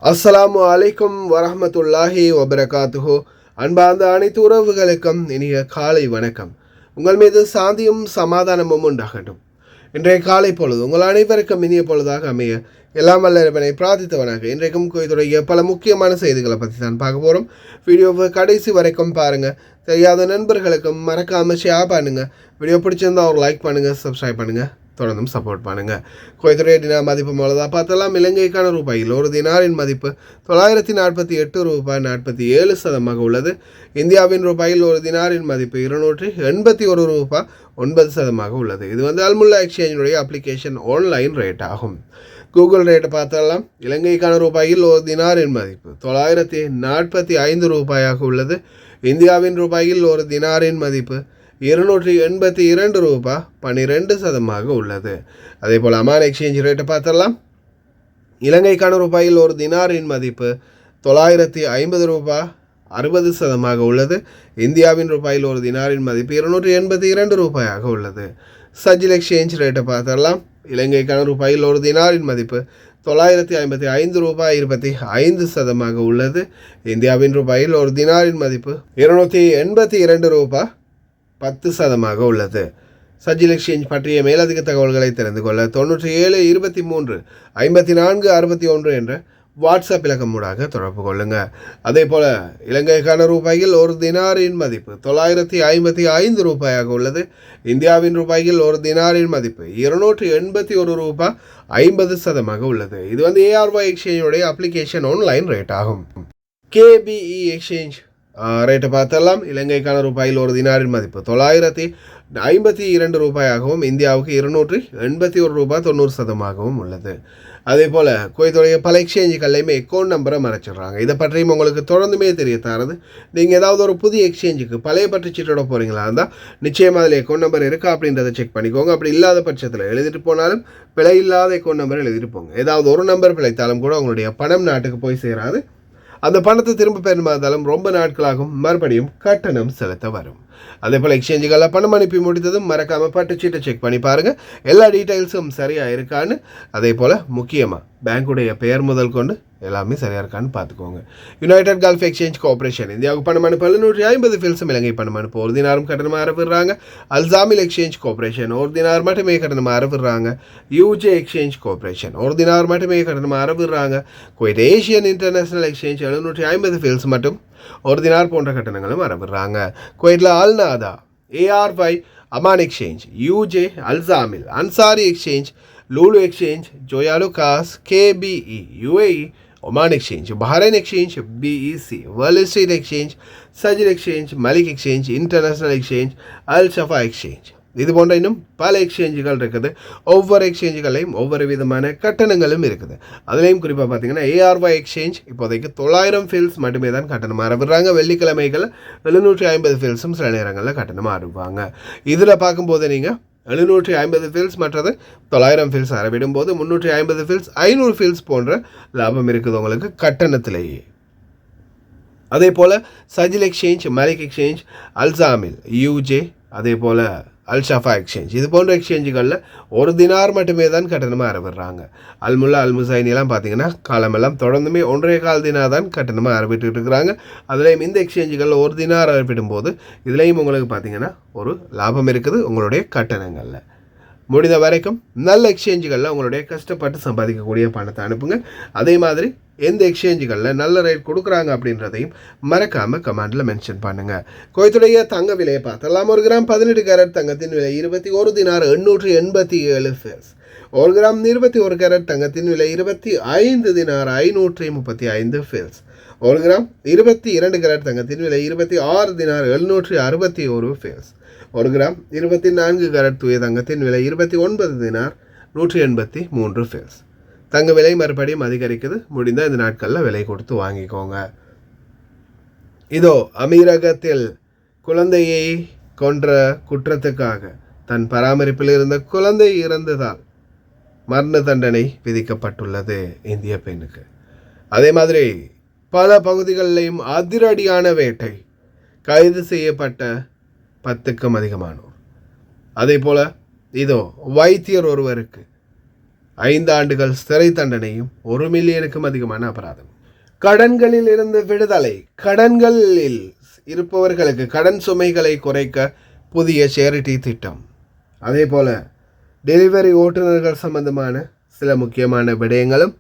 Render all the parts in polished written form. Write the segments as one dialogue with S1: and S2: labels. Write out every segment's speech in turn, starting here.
S1: அஸ்ஸலாமு அலைக்கும் வரஹ்மத்துல்லாஹி வபரகாத்துஹு. அன்பார்ந்த அனைத்து உறவுகளுக்கும் இனிய காலை வணக்கம். உங்கள் மீது சாந்தியும் சமாதானமும் உண்டாகட்டும். இன்றைய காலை பொழுது உங்கள் அனைவருக்கும் இனிய பொழுதாக அமைய எல்லாம் வல்ல இறைவனை பிரார்த்தித்தவனாக இன்றைக்கும் கோயிலுடைய பல முக்கியமான செய்திகளை பற்றி தான் பார்க்க போகிறோம். வீடியோவை கடைசி வரைக்கும் பாருங்கள். தெரியாத நண்பர்களுக்கும் மறக்காமல் ஷேர் பண்ணுங்கள். வீடியோ பிடிச்சிருந்தால் ஒரு லைக் பண்ணுங்கள், சப்ஸ்கிரைப் பண்ணுங்கள், தொடர்ந்தும் சப்போர்ட் பண்ணுங்கள். குவைத்துடைய டினார் மதிப்பு மூலதாக பார்த்தலாம். இலங்கைக்கான ரூபாயில் ஒரு தினாரின் மதிப்பு 948 ரூபாய் 47 சதமாக உள்ளது. இந்தியாவின் ரூபாயில் ஒரு தினாரின் மதிப்பு 281 ரூபாய் 9 சதமாக உள்ளது. இது அல்முல்லா எக்ஸ்சேஞ்சினுடைய அப்ளிகேஷன் ஆன்லைன் ரேட் ஆகும். கூகுள் ரேட்டை பார்த்தலாம். இலங்கைக்கான ரூபாயில் ஒரு தினாரின் மதிப்பு 945 ரூபாயாக உள்ளது. இந்தியாவின் ரூபாயில் ஒரு தினாரின் மதிப்பு 282 ரூபாய் 12 சதமாக உள்ளது. அதே போல் அமான் எக்ஸ்சேஞ்ச் ரேட்டை பார்த்தரலாம். இலங்கைக்கான ரூபாயில் ஒரு தினாரின் மதிப்பு 950 ரூபாய் 60 சதமாக உள்ளது. இந்தியாவின் ரூபாயில் ஒரு தினாரின் மதிப்பு 282 ரூபாயாக உள்ளது. சஜில் எக்ஸ்சேஞ்ச் ரேட்டை பார்த்தரலாம். இலங்கைக்கான ரூபாயில் ஒரு தினாரின் மதிப்பு 955 ரூபாய் 25 சதமாக உள்ளது. இந்தியாவின் ரூபாயில் ஒரு தினாரின் மதிப்பு 282 ரூபாய் 10 சதமாக உள்ளது. சஜில் எக்ஸ்சேஞ்ச் பற்றிய மேலதிக தகவல்களை தெரிந்து கொள்ள 97 23 54 61 என்ற வாட்ஸ்அப் இலக்கம் மூடாக தொடர்பு கொள்ளுங்கள். அதே போல் இலங்கைக்கான ரூபாயில் ஒரு தினாரின் மதிப்பு 955 ரூபாயாக உள்ளது. இந்தியாவின் ரூபாயில் ஒரு தினாரின் மதிப்பு 281 ரூபாய் 50 சதமாக உள்ளது. இது ARY எக்ஸ்சேஞ்சுடைய அப்ளிகேஷன் ஆன்லைன் ரேட் ஆகும். KBE எக்ஸ்சேஞ்ச் ரேட்டை பார்த்தலாம். இலங்கைக்கான ரூபாயில் ஒரு தினாரின் மதிப்பு 952 ரூபாயாகவும் இந்தியாவுக்கு 281 ரூபாய் 90 சதமாகவும் உள்ளது. அதே போல் குவைத்துடைய பல எக்ஸ்சேஞ்சுகள்லையுமே அக்கௌண்ட் நம்பரை மறைச்சிடுறாங்க. இதை பற்றியும் உங்களுக்கு தொடர்ந்துமே தெரிய தரது. நீங்கள் ஏதாவது ஒரு புதிய எக்ஸ்சேஞ்சுக்கு பழைய பற்று சீட்டோட போகிறீங்களா இருந்தால் நிச்சயமாக அதில் அக்கௌண்ட் நம்பர் இருக்கா அப்படின்றத செக் பண்ணிக்கோங்க. அப்படி இல்லாத பட்சத்தில் எழுதிட்டு போனாலும் பிழை இல்லாத அக்கௌண்ட் நம்பர் எழுதிட்டு போங்க. ஏதாவது ஒரு நம்பர் பிழைத்தாலும் கூட உங்களுடைய பணம் நாட்டுக்கு போய் சேராது. அந்த பணத்தை திரும்ப பெறுமா இருந்தாலும் ரொம்ப நாட்களாகும். மறுபடியும் கட்டணம் செலுத்த வரும். அதே போல் எக்ஸ்சேஞ்சுகளில் பணம் அனுப்பி முடித்ததும் மறக்காமல் பட்டுச்சீட்டை செக் பண்ணி பாருங்கள். எல்லா டீட்டெயில்ஸும் சரியாக இருக்கான்னு. அதே போல் முக்கியமாக பேங்குடைய பெயர் முதல் கொண்டு எல்லாமே சரியாக இருக்கான்னு பார்த்துக்கோங்க. யுனைடெட் கல்ஃப் எக்ஸ்சேஞ்ச் கோஆப்ரேஷன் இந்தியாவுக்கு பணம் அனுப்ப 750 ஃபில்ஸும் இலங்கை பணம் அனுப்ப ஒரு தினாரும் கட்டணமாக அறவிடுறாங்க. அல்சாமில் எக்ஸ்சேஞ்ச் கோஆப்ரேஷன் ஒரு தினார் மட்டுமே கட்டணமாக அறவிடுறாங்க. யூஜே எக்ஸ்சேஞ்ச் கோஆப்ரேஷன் ஒரு தினார் மட்டுமே கட்டணமாக அறவிடுறாங்க. Kuwait Asian international exchange 750 fils மட்டும் ஒரு தினார் போன்ற கட்டணங்களும் அறவிடுறாங்க. குவைட்டில் Al Nada, ARY, Aman exchange, UJ, Al Zamil, Ansari exchange, Lulu exchange, Joyalukkas, KBE, UAE, Oman exchange, Bahrain exchange, BEC, world street exchange, Sajil exchange, Malik exchange, international exchange, Al Shafa exchange, இது போன்ற இன்னும் பல எக்ஸ்சேஞ்சுகள் இருக்குது. ஒவ்வொரு எக்ஸ்சேஞ்சுகளையும் ஒவ்வொரு விதமான கட்டணங்களும் இருக்குது. அதுலேயும் குறிப்பாக பார்த்தீங்கன்னா ARY எக்ஸ்சேஞ்ச் இப்போதைக்கு 900 ஃபில்ஸ் மட்டுமே தான் கட்டணமாக அறவிடுறாங்க. வெள்ளிக்கிழமைகள் 750 ஃபில்ஸும் சில நேரங்களில் கட்டணமாக அறுப்பாங்க. இதில் பார்க்கும்போது நீங்கள் 750 ஃபில்ஸ் மற்றது 900 ஃபில்ஸ் அறவிடும்போது 350 ஃபில்ஸ் 500 ஃபில்ஸ் போன்ற லாபம் இருக்குது உங்களுக்கு கட்டணத்திலேயே. அதே போல் சஜில் எக்ஸ்சேஞ்ச், மலிக் எக்ஸ்சேஞ்ச், அல்சாமில், யூஜே, அதே போல் அல் ஷஃபா எக்ஸ்சேஞ்ச் இது போன்ற எக்ஸ்சேஞ்சுகளில் ஒரு தினார் மட்டுமே தான் கட்டணமாக அறவிடுறாங்க. அல்முல்லா, அல்முசைனிலாம் பார்த்தீங்கன்னா காலமெல்லாம் தொடர்ந்துமே 1.25 தினார் தான் கட்டணமாக அறவிட்டு இருக்கிறாங்க. அதுலேயும் இந்த எக்ஸ்சேஞ்சுகளில் ஒரு தினார் அறவிடும் போது இதுலேயும் உங்களுக்கு பார்த்தீங்கன்னா ஒரு லாபம் இருக்குது உங்களுடைய கட்டணங்களில். முடிந்த வரைக்கும் நல்ல எக்ஸ்சேஞ்சுகளில் உங்களுடைய கஷ்டப்பட்டு சம்பாதிக்கக்கூடிய பணத்தை அனுப்புங்க. அதே மாதிரி எந்த எக்ஸ்சேஞ்சுகளில் நல்ல ரேட் கொடுக்குறாங்க அப்படின்றதையும் மறக்காமல் கமெண்டில் மென்ஷன் பண்ணுங்கள். குவைத்துடைய தங்க விலையை பார்த்தலாம். 1 கிராம் 18 கேரட் தங்கத்தின் விலை 21 தினார் 887 ஃபில்ஸ். 1 கிராம் 21 கேரட் தங்கத்தின் விலை 25 தினார் 535 ஃபில்ஸ். 1 கிராம் 22 கேரட் தங்கத்தின் விலை 26 தினார் 761 ஃபில்ஸ். 1 கிராம் 24 கேரட் தூய தங்கத்தின் விலை 29 தினார் 183 ஃபில்ஸ். தங்க விலை மறுபடியும் அதிகரிக்குது. முடிந்த இந்த நாட்களில் விலை கொடுத்து வாங்கிக்கோங்க. இதோ அமீரகத்தில் குழந்தையை கொன்ற குற்றத்துக்காக தன் பராமரிப்பில் இருந்த குழந்தை இறந்ததால் மரண தண்டனை விதிக்கப்பட்டுள்ளது இந்திய பெண்ணுக்கு. அதே மாதிரி பல பகுதிகளிலேயும் அதிரடியான வேட்டை, கைது செய்யப்பட்ட 10க்கும் அதிகமானோர். அதே போல் இதோ வைத்தியர் ஒருவருக்கு 5 ஆண்டுகள் சிறை தண்டனையும் 1 மில்லியனுக்கும் அதிகமான அபராதம். கடன்களில் இருந்து விடுதலை. கடன்களில் இருப்பவர்களுக்கு கடன் சுமைகளை குறைக்க புதிய சேரிட்டி திட்டம். அதே போல் டெலிவரி ஓட்டுநர்கள் சம்பந்தமான சில முக்கியமான விடயங்களும்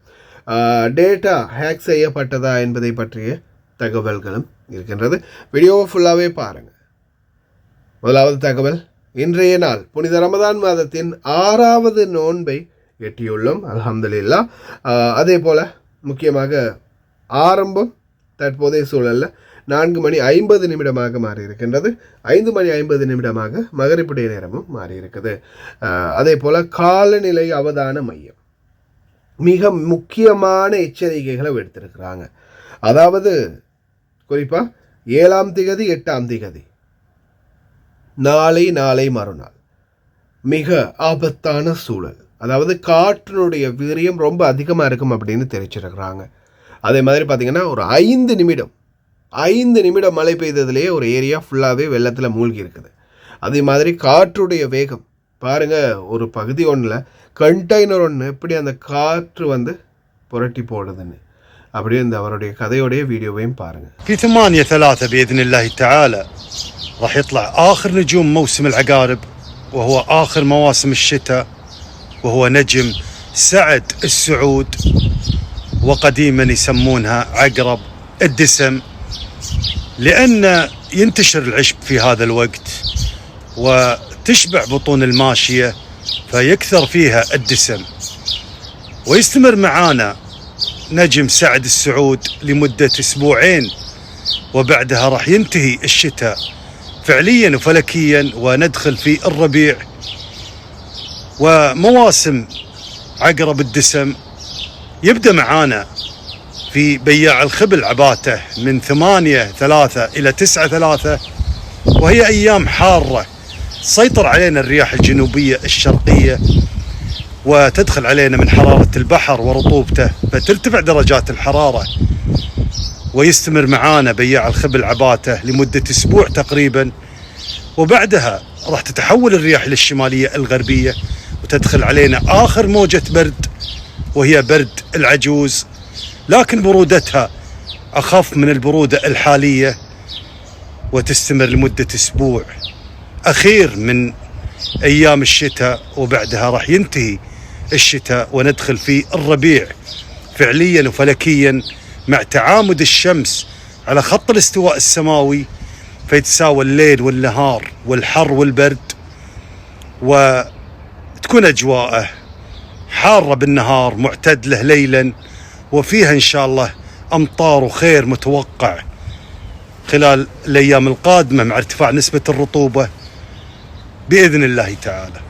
S1: டேட்டா ஹேக் செய்யப்பட்டதா என்பதை பற்றிய தகவல்களும் இருக்கின்றது. வீடியோவை ஃபுல்லாகவே பாருங்கள். முதலாவது தகவல், இன்றைய நாள் புனித ரமதான் மாதத்தின் 6வது நோன்பை எட்டியுள்ளோம், அல்ஹம்துலில்லாஹ். அதே போல் முக்கியமாக ஆரம்பம் தற்போதைய சூழலில் 4:50 மாறி இருக்கின்றது. 5:50 மகரிப்புடைய நேரமும் மாறி இருக்குது. அதே போல் காலநிலை அவதான மையம் மிக முக்கியமான எச்சரிக்கைகளை எடுத்திருக்கிறாங்க. அதாவது குறிப்பாக 7ஆம் திகதி 8ஆம் திகதி நாளை மறுநாள் மிக ஆபத்தான சூழல். அதாவது காற்றினுடைய வீரியம் ரொம்ப அதிகமாக இருக்கும் அப்படின்னு தெரிவிச்சிருக்கிறாங்க. அதே மாதிரி பார்த்திங்கன்னா ஒரு 5 நிமிடம் மழை பெய்ததுலேயே ஒரு ஏரியா ஃபுல்லாகவே வெள்ளத்தில் மூழ்கி இருக்குது. அதே மாதிரி காற்றுடைய வேகம் பாருங்கள், ஒரு பகுதி ஒன்றில் கண்டெய்னர் ஒன்று எப்படி அந்த காற்று புரட்டி போடுதுன்னு. அப்படியே இந்த அவருடைய கதையோடைய வீடியோவையும் பாருங்கள்.
S2: في 8/3 بإذن الله تعالى راح يطلع آخر نجوم موسم العقارب، وهو آخر مواسم الشتاء، وهو نجم سعد السعود، وقديما يسمونها عقرب الدسم، لأن ينتشر العشب في هذا الوقت وتشبع بطون الماشية فيكثر فيها الدسم. ويستمر معانا نجم سعد السعود لمدة 2 أسبوع، وبعدها راح ينتهي الشتاء فعليا وفلكيا وندخل في الربيع. ومواسم عقرب الدسم يبدأ معانا في بياع الخبل عباته من 8/3 إلى 9/3، وهي أيام حارة تسيطر علينا الرياح الجنوبية الشرقية وتدخل علينا من حرارة البحر ورطوبته، فترتفع درجات الحرارة. ويستمر معانا بياع الخبل عباته لمدة 1 أسبوع تقريبا، وبعدها راح تتحول الرياح للشمالية الغربية وتدخل علينا آخر موجة برد، وهي برد العجوز، لكن برودتها أخف من البرودة الحالية، وتستمر لمدة 1 أسبوع أخير من أيام الشتاء. وبعدها راح ينتهي الشتاء وندخل في الربيع فعليا وفلكيا، مع تعامد الشمس على خط الاستواء السماوي، فيتساوى الليل والنهار والحر والبرد، وتكون أجواءه حارة بالنهار معتدلة ليلا، وفيها إن شاء الله أمطار وخير متوقع خلال الأيام القادمة مع ارتفاع نسبة الرطوبة بإذن الله تعالى.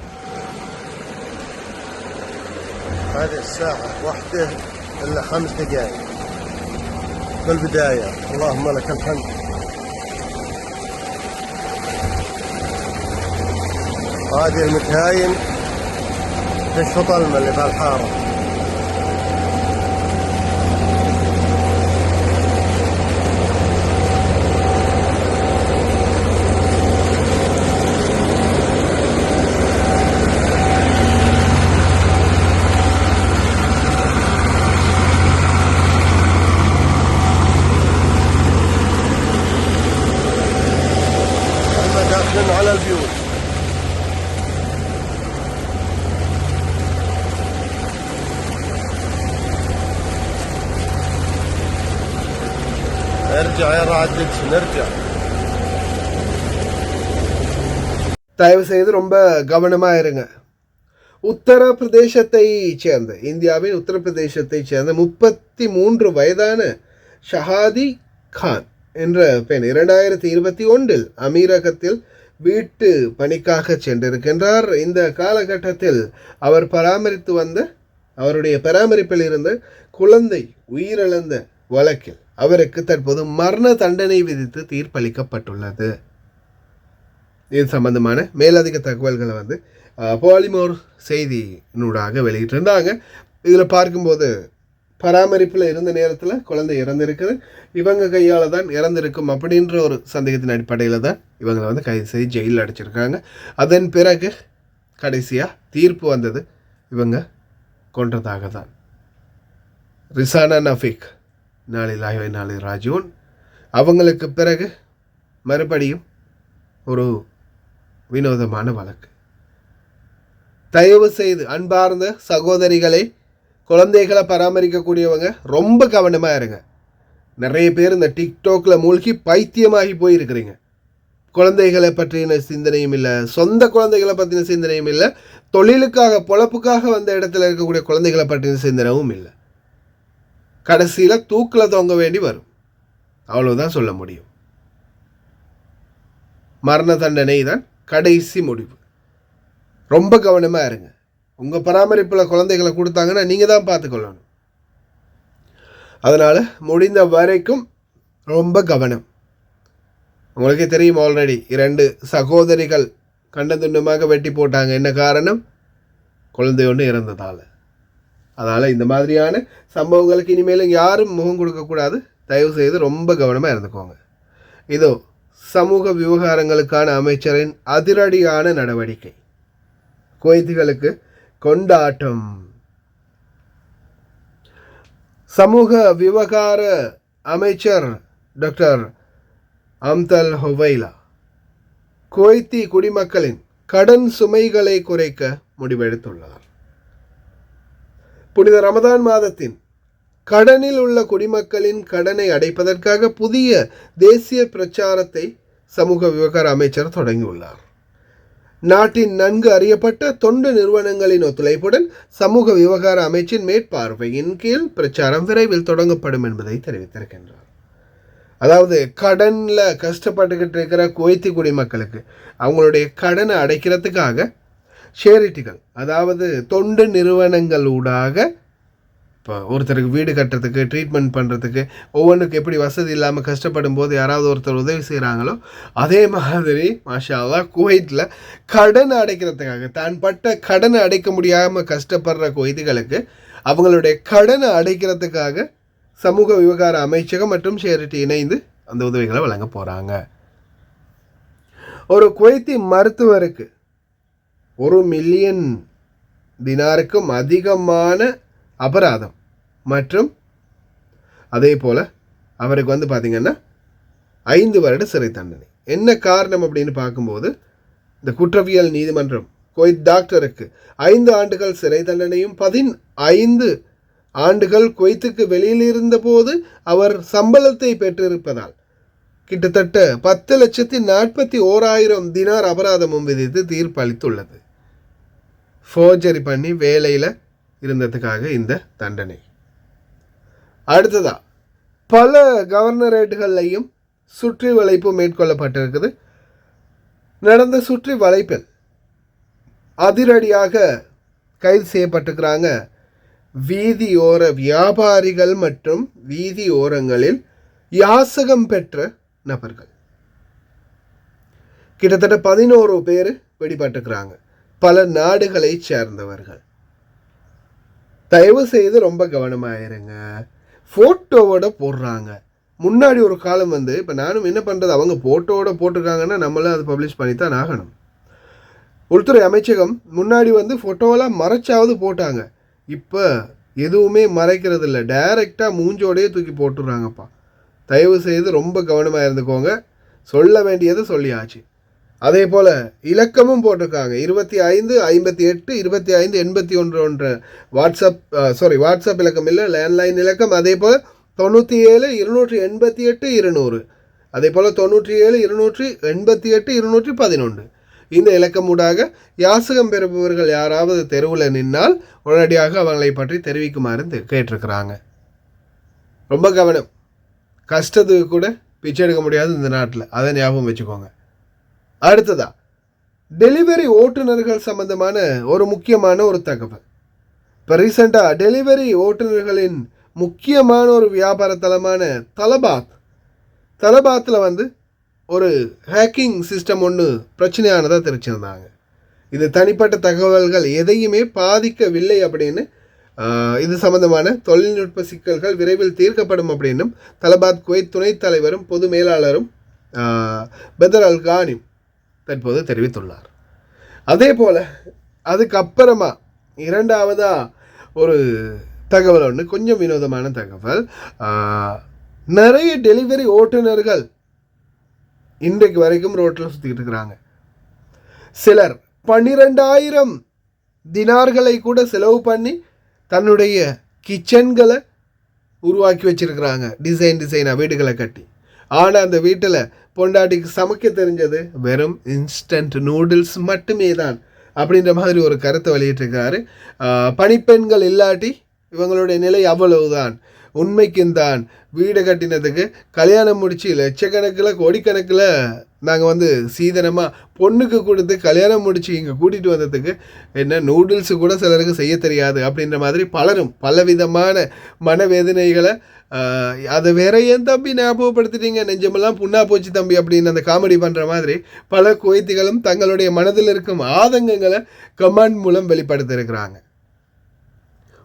S3: هذه الساعة 1:05 بالبداية. اللهم لك الحمد. هذه المكاين تشفط الماء اللي بهالحارة. داخلين على البيوت. ارجع يا رعد دكسن ارجع.
S1: தயவு செய்து ரொம்ப கவனமாக இருங்க. உத்தரப்பிரதேசத்தை சேர்ந்த இந்தியாவின் உத்தரப்பிரதேசத்தைச் சேர்ந்த 33 வயதான ஷஹாதி கான் என்ற பெண் 2021 அமீரகத்தில் வீட்டு பணிக்காக சென்றிருக்கின்றார். இந்த காலகட்டத்தில் அவர் பராமரித்து வந்த அவருடைய பராமரிப்பில் இருந்த குழந்தை உயிரிழந்த வழக்கில் அவருக்கு தற்போது மரண தண்டனை விதித்து தீர்ப்பளிக்கப்பட்டுள்ளது. இது சம்பந்தமான மேலதிக தகவல்களை பாலிமோர் செய்தியினூடாக வெளியிட்டிருந்தாங்க. இதில் பார்க்கும்போது பராமரிப்பில் இருந்த நேரத்தில் குழந்தை இறந்திருக்குது, இவங்க கையால் தான் இறந்திருக்கும் அப்படின்ற ஒரு சந்தேகத்தின் அடிப்படையில் தான் இவங்களை கைது செய்து ஜெயிலில் அடைச்சிருக்காங்க. அதன் பிறகு கடைசியாக தீர்ப்பு வந்தது, இவங்க கொன்றதாக தான். ரிசானா நஃபிக் நாளிலாய் நாளை ராஜூன் அவங்களுக்கு பிறகு மறுபடியும் ஒரு வினோதமான வழக்கு. தயவு செய்து அன்பார்ந்த சகோதரிகளை, குழந்தைகளை பராமரிக்கக்கூடியவங்க ரொம்ப கவனமாக இருங்க. நிறைய பேர் இந்த டிக்டாக்ல மூழ்கி பைத்தியமாகி போயிருக்கிறீங்க. குழந்தைகளை பற்றின சிந்தனையும் இல்லை, சொந்த குழந்தைகளை பற்றின சிந்தனையும் இல்லை, தொழிலுக்காக பொழப்புக்காக வந்த இடத்துல இருக்கக்கூடிய குழந்தைகளை பற்றின சிந்தனையும் இல்லை. கடைசியில் தூக்கில் தொங்க வேண்டி வரும். அவ்வளவுதான் சொல்ல முடியும். மரண தண்டனை தான் கடைசி முடிவு. ரொம்ப கவனமாக இருங்க. உங்கள் பராமரிப்பில் குழந்தைகளை கொடுத்தாங்கன்னா நீங்கள் தான் பார்த்துக்கொள்ளணும். அதனால் முடிந்த வரைக்கும் ரொம்ப கவனம். உங்களுக்கே தெரியும், ஆல்ரெடி 2 சகோதரிகள் கண்டந்துண்டமாக வெட்டி போட்டாங்க. என்ன காரணம்? குழந்தை ஒன்று இறந்ததால். அதனால் இந்த மாதிரியான சம்பவங்களுக்கு இனிமேலும் யாரும் முகம் கொடுக்கக்கூடாது. தயவு செய்து ரொம்ப கவனமாக இருந்துக்கோங்க. இதோ சமூக விவகாரங்களுக்கான அமைச்சரின் அதிரடியான நடவடிக்கை. குவைத்துகளுக்கு கொண்டாட்டம். சமூக விவகார அமைச்சர் டாக்டர் அம்தல் ஹொவைலா குவைத்தி குடிமக்களின் கடன் சுமைகளை குறைக்க முடிவெடுத்துள்ளார். புனித ரமதான் மாதத்தின் கடனில் உள்ள குடிமக்களின் கடனை அடைப்பதற்காக புதிய தேசிய பிரச்சாரத்தை சமூக விவகார அமைச்சர் தொடங்கியுள்ளார். நாட்டின் நன்கு அறியப்பட்ட தொண்டு நிறுவனங்களின் ஒத்துழைப்புடன் சமூக விவகார அமைச்சின் மேற்பார்வையின் கீழ் பிரச்சாரம் விரைவில் தொடங்கப்படும் என்பதை தெரிவித்திருக்கின்றார். அதாவது கடனில் கஷ்டப்பட்டுக்கிட்டு இருக்கிற குவைத்தி குடிமக்களுக்கு அவங்களுடைய கடனை அடைக்கிறதுக்காக சேரிட்டிகள், அதாவது தொண்டு நிறுவனங்களூடாக, இப்போ ஒருத்தருக்கு வீடு கட்டுறதுக்கு, ட்ரீட்மெண்ட் பண்ணுறதுக்கு, ஒவ்வொன்றுக்கு எப்படி வசதி இல்லாமல் கஷ்டப்படும் போது யாராவது ஒருத்தர் உதவி செய்கிறாங்களோ அதே மாதிரி மாஷா அல்லாஹ் குவைத்தில் கடனை அடைக்கிறதுக்காக, தான் பட்ட கடனை அடைக்க முடியாமல் கஷ்டப்படுற குவைத்திகளுக்கு அவங்களுடைய கடனை அடைக்கிறதுக்காக சமூக விவகார அமைச்சகம் மற்றும் சேரிட்டி இணைந்து அந்த உதவிகளை வழங்க போகிறாங்க. ஒரு குவைத்தி மருத்துவருக்கு 1 மில்லியன் தினாருக்கும் அதிகமான அபராதம் மற்றும் அதே போல் அவருக்கு பார்த்திங்கன்னா 5 வருட சிறை தண்டனை. என்ன காரணம் அப்படின்னு பார்க்கும்போது, இந்த குற்றவியல் நீதிமன்றம் குவைத் டாக்டருக்கு 5 ஆண்டுகள் சிறை தண்டனையும் 15 ஆண்டுகள் குவைத்துக்கு வெளியில் இருந்தபோது அவர் சம்பளத்தை பெற்றிருப்பதால் கிட்டத்தட்ட 10,41,000 தினார் அபராதமும் விதித்து தீர்ப்பு அளித்துள்ளது. ஃபோர்ஜரி பண்ணி வேலையில் இருந்ததுக்காக இந்த தண்டனை. அடுத்ததா பல கவர்னரேட்டுகள்லையும் சுற்றி வளைப்பு மேற்கொள்ளப்பட்டிருக்குது. நடந்த சுற்றி வளைப்பில் அதிரடியாக கைது செய்யப்பட்டிருக்கிறாங்க வீதியோர வியாபாரிகள் மற்றும் வீதியோரங்களில் யாசகம் பெற்ற நபர்கள். கிட்டத்தட்ட 11 பேர் பிடிபட்டிருக்கிறாங்க. பல நாடுகளை சேர்ந்தவர்கள். தயவு செய்து ரொம்ப கவனமாயிருங்க. ஃபோட்டோவோட போடுறாங்க. முன்னாடி ஒரு காலம் இப்போ நானும் என்ன பண்ணுறது, அவங்க ஃபோட்டோவோட போட்டிருக்காங்கன்னா நம்மளும் அதை பப்ளிஷ் பண்ணித்தான் ஆகணும். உள்துறை அமைச்சகம் முன்னாடி ஃபோட்டோவெல்லாம் மறைச்சாவது போட்டாங்க. இப்போ எதுவுமே மறைக்கிறது இல்லை, டைரெக்டாக மூஞ்சோடையே தூக்கி போட்டுடுறாங்கப்பா. தயவு செய்து ரொம்ப கவனமாக இருந்துக்கோங்க. சொல்ல வேண்டியது சொல்லியாச்சு. அதே போல் இலக்கமும் போட்டிருக்காங்க. 25 58 25 81 வாட்ஸ்அப் இலக்கம் இல்லை, லேண்ட்லைன் இலக்கம். அதே போல் 97 288 200, அதே போல் 97 288 211 இந்த இலக்கமூடாக யாசகம் பெறுபவர்கள் யாராவது தெருவில் நின்னால் உடனடியாக அவங்களை பற்றி தெரிவிக்குமாறு கேட்டிருக்கிறாங்க. ரொம்ப கவனம். கஷ்டத்துக்கு கூட பிச்சை எடுக்க முடியாது இந்த நாட்டில், அதை ஞாபகம் வச்சுக்கோங்க. அடுத்ததா டெலிவரி ஓட்டுநர்கள் சம்பந்தமான ஒரு முக்கியமான ஒரு தகவல். இப்போ ரீசெண்டாக டெலிவரி ஓட்டுநர்களின் முக்கியமான ஒரு வியாபார தலமான தலபாத்தில் ஒரு ஹேக்கிங் சிஸ்டம் ஒன்று பிரச்சனையானதாக தெரிவிச்சிருந்தாங்க. இது தனிப்பட்ட தகவல்கள் எதையுமே பாதிக்கவில்லை அப்படின்னு, இது சம்பந்தமான தொழில்நுட்ப சிக்கல்கள் விரைவில் தீர்க்கப்படும் அப்படின்னும் தலபாத் குவைத் துணைத் தலைவரும் பொது மேலாளரும் பெதர் அல் கானிம் தற்போது தெரிவித்துள்ளார். அதே போல் அதுக்கப்புறமா 2ஆவதாக ஒரு தகவல் ஒன்று, கொஞ்சம் வினோதமான தகவல். நிறைய டெலிவரி ஓட்டுநர்கள் இன்றைக்கு வரைக்கும் ரோட்டில் சுற்றிக்கிட்டு இருக்கிறாங்க. சிலர் 12,000 தினார்களை கூட செலவு பண்ணி தன்னுடைய கிச்சன்களை உருவாக்கி வச்சிருக்கிறாங்க, டிசைனாக வீடுகளை கட்டி. ஆனால் அந்த வீட்டில் பொண்டாட்டிக்கு சமைக்க தெரிஞ்சது வெறும் இன்ஸ்டன்ட் நூடுல்ஸ் மட்டுமே தான் அப்படின்ற மாதிரி ஒரு கருத்தை வெளியிட்டிருக்கிறாரு. பணிப்பெண்கள் இல்லாட்டி இவங்களுடைய நிலை அவ்வளவுதான். உண்மைக்கும் தான் வீடு கட்டினதுக்கு கல்யாணம் முடித்து லட்சக்கணக்கில் கோடிக்கணக்கில் நாங்கள் சீதனமாக பொண்ணுக்கு கொடுத்து கல்யாணம் முடித்து இங்கே கூட்டிகிட்டு வந்ததுக்கு என்ன நூடுல்ஸு கூட சிலருக்கு செய்ய தெரியாது அப்படின்ற மாதிரி பலரும் பலவிதமான மனவேதனைகளை அதை வேற ஏன் தம்பி ஞாபகப்படுத்திட்டீங்க, நெஞ்சமெல்லாம் புண்ணா போச்சு தம்பி அப்படின்னு அந்த காமெடி பண்ணுற மாதிரி பல குவைத்திகளும் தங்களுடைய மனதில் இருக்கும் ஆதங்கங்களை கமெண்ட் மூலம் வெளிப்படுத்தியிருக்கிறாங்க.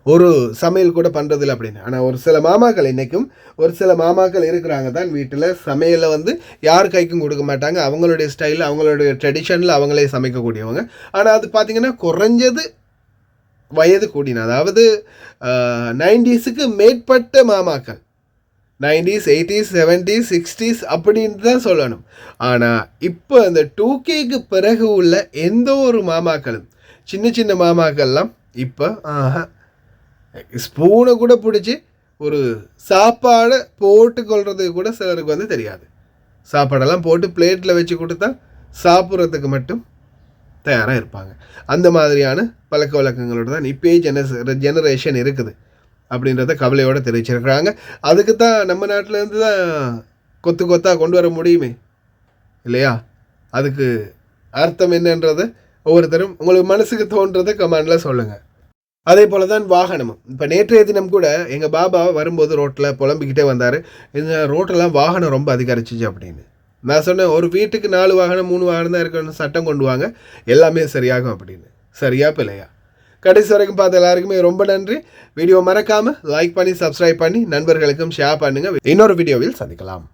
S1: ஒரு சமையல் கூட பண்ணுறதில்ல அப்படின்னு. ஆனால் ஒரு சில மாமாக்கள், இன்றைக்கும் ஒரு சில மாமாக்கள் இருக்கிறாங்க தான் வீட்டில் சமையலில் யார் கைக்கும் கொடுக்க மாட்டாங்க, அவங்களுடைய ஸ்டைலில் அவங்களுடைய ட்ரெடிஷனில் அவங்களே சமைக்கக்கூடியவங்க. ஆனால் அது பார்த்திங்கன்னா குறைஞ்சது வயது கூடின, அதாவது 90s மேற்பட்ட மாமாக்கள், 90s 80s 70s 60s அப்படின்னு தான் சொல்லணும். ஆனால் இப்போ இந்த 2Kக்கு பிறகு உள்ள எந்த ஒரு மாமாக்களும், சின்ன சின்ன மாமாக்கள்லாம் இப்போ ஸ்பூனை கூட பிடிச்சி ஒரு சாப்பாடை போட்டு கொள்றதுக்கு கூட சிலருக்கு தெரியாது. சாப்பாடெல்லாம் போட்டு பிளேட்டில் வச்சு கொடுத்தா சாப்பிட்றதுக்கு மட்டும் தயாராக இருப்பாங்க. அந்த மாதிரியான பழக்க வழக்கங்களோடு தான் இப்போயே ஜெனரேஷன் இருக்குது அப்படின்றத கவலையோடு தெரிவிச்சிருக்கிறாங்க. அதுக்கு தான் நம்ம நாட்டிலேருந்து தான் கொத்தாக கொண்டு வர முடியுமே இல்லையா? அதுக்கு அர்த்தம் என்னன்றதை ஒவ்வொருத்தரும் உங்களுக்கு மனசுக்கு தோன்றதை கமெண்டில் சொல்லுங்கள். அதே போல் தான் வாகனமும். இப்போ நேற்றைய தினம் கூட எங்கள் பாபா வரும்போது ரோட்டில் புலம்பிக்கிட்டே வந்தார், இந்த ரோட்டெல்லாம் வாகனம் ரொம்ப அதிகரிச்சிச்சு அப்படின்னு. நான் சொன்னேன், ஒரு வீட்டுக்கு 4 வாகனம் 3 வாகனம் தான் இருக்கணும், சட்டம் கொண்டு வாங்க, எல்லாமே சரியாகும் அப்படின்னு. சரியா பிள்ளையா? கடைசி வரைக்கும் பார்த்த எல்லாருக்குமே ரொம்ப நன்றி. வீடியோ மறக்காமல் லைக் பண்ணி சப்ஸ்கிரைப் பண்ணி நண்பர்களுக்கும் ஷேர் பண்ணுங்கள். இன்னொரு வீடியோவில் சந்திக்கலாம்.